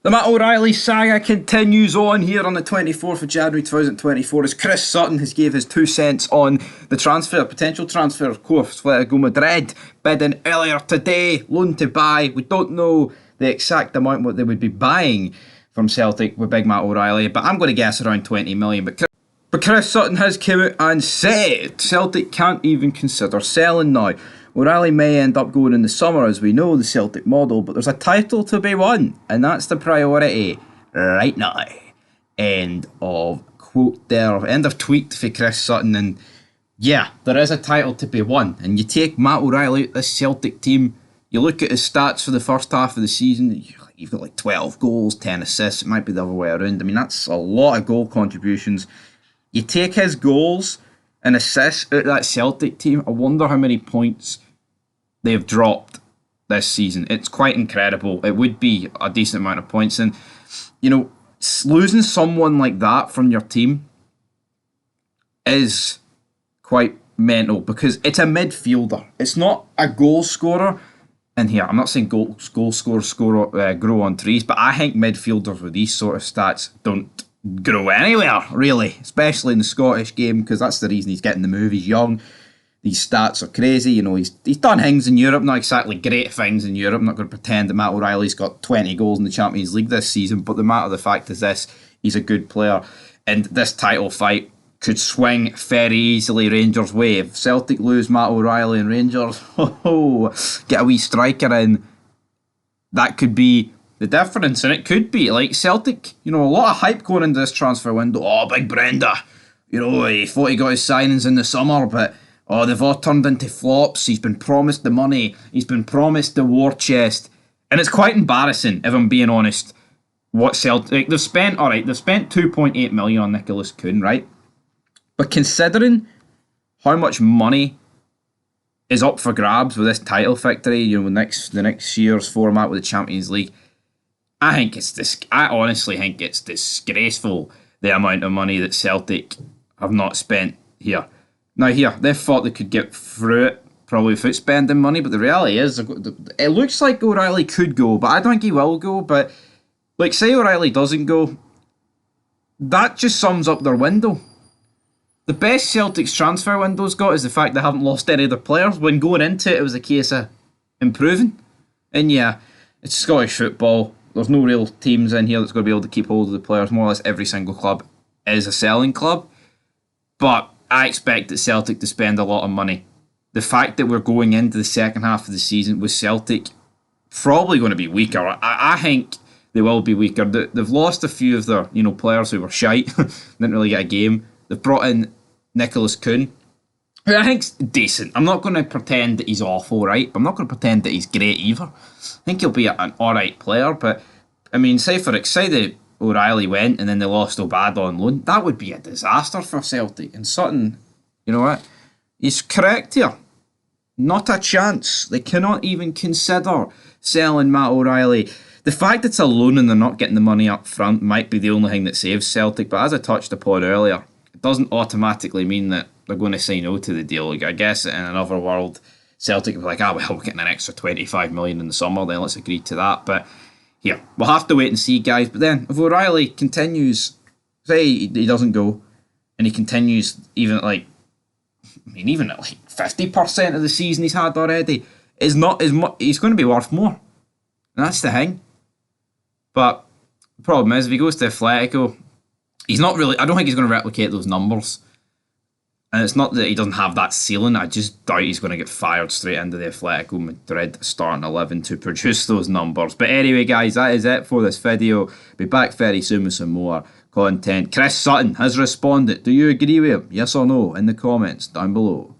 The Matt O'Reilly saga continues on here on the 24th of January 2024 as Chris Sutton has gave his 2 cents on the potential transfer of course, Atletico Madrid bidding earlier today, loan to buy. We don't know the exact amount what they would be buying from Celtic with big Matt O'Reilly, but I'm going to guess around 20 million. But Chris Sutton has come out and said Celtic can't even consider selling now. O'Reilly may end up going in the summer, as we know, the Celtic model, but there's a title to be won, and that's the priority right now. End of quote there, end of tweet for Chris Sutton, and yeah, there is a title to be won, and you take Matt O'Reilly out this Celtic team, you look at his stats for the first half of the season, you've got like 12 goals, 10 assists, it might be the other way around. I mean, that's a lot of goal contributions. You take his goals and assists out of that Celtic team, I wonder how many points they've dropped this season. It's quite incredible. It would be a decent amount of points. And, you know, losing someone like that from your team is quite mental because it's a midfielder. It's not a goal scorer. And here, I'm not saying goal scorers grow on trees, but I think midfielders with these sort of stats don't grow anywhere, really, especially in the Scottish game, because that's the reason he's getting the move. He's young. These stats are crazy. You know, he's done things in Europe, not exactly great things in Europe. I'm not going to pretend that Matt O'Reilly's got 20 goals in the Champions League this season, but the matter of the fact is this, he's a good player, and this title fight could swing very easily Rangers' way. If Celtic lose Matt O'Reilly and Rangers, get a wee striker in, that could be the difference, and it could be like Celtic, you know, a lot of hype going into this transfer window. Oh, big Brenda, you know, he thought he got his signings in the summer, but they've all turned into flops. He's been promised the money, he's been promised the war chest, and it's quite embarrassing, if I'm being honest, what Celtic, they've spent 2.8 million on Nicholas Kuhn, right? But considering how much money is up for grabs with this title victory, you know, the next year's format with the Champions League, I honestly think it's disgraceful the amount of money that Celtic have not spent here. Now here, they thought they could get through it probably without spending money, but the reality is, it looks like O'Reilly could go, but I don't think he will go. But like, say O'Reilly doesn't go, that just sums up their window. The best Celtic's transfer window's got is the fact they haven't lost any of their players. When going into it, it was a case of improving. And yeah, it's Scottish football. There's no real teams in here that's going to be able to keep hold of the players. More or less every single club is a selling club. But I expect that Celtic to spend a lot of money. The fact that we're going into the second half of the season with Celtic probably going to be weaker. I think they will be weaker. They've lost a few of their players who were shite, didn't really get a game. They've brought in Nicholas Kuhn, who I think's decent. I'm not going to pretend that he's awful, right? But I'm not going to pretend that he's great either. I think he'll be an alright player, but I mean, say that O'Reilly went and then they lost Obada on loan, that would be a disaster for Celtic. And Sutton, you know what? He's correct here. Not a chance. They cannot even consider selling Matt O'Reilly. The fact it's a loan and they're not getting the money up front might be the only thing that saves Celtic, but as I touched upon earlier, it doesn't automatically mean that they're going to say no to the deal. Like, I guess in another world, Celtic would be like, well, we're getting an extra 25 million in the summer, then let's agree to that. But here, we'll have to wait and see, guys. But then, if O'Reilly continues, say he doesn't go, and he continues even at like 50% of the season he's had already, is not as much. He's going to be worth more. And that's the thing. But the problem is, if he goes to Atletico, he's not really. I don't think he's going to replicate those numbers. And it's not that he doesn't have that ceiling. I just doubt he's going to get fired straight into the Atletico Madrid starting 11 to produce those numbers. But anyway, guys, that is it for this video. Be back very soon with some more content. Chris Sutton has responded. Do you agree with him? Yes or no? In the comments down below.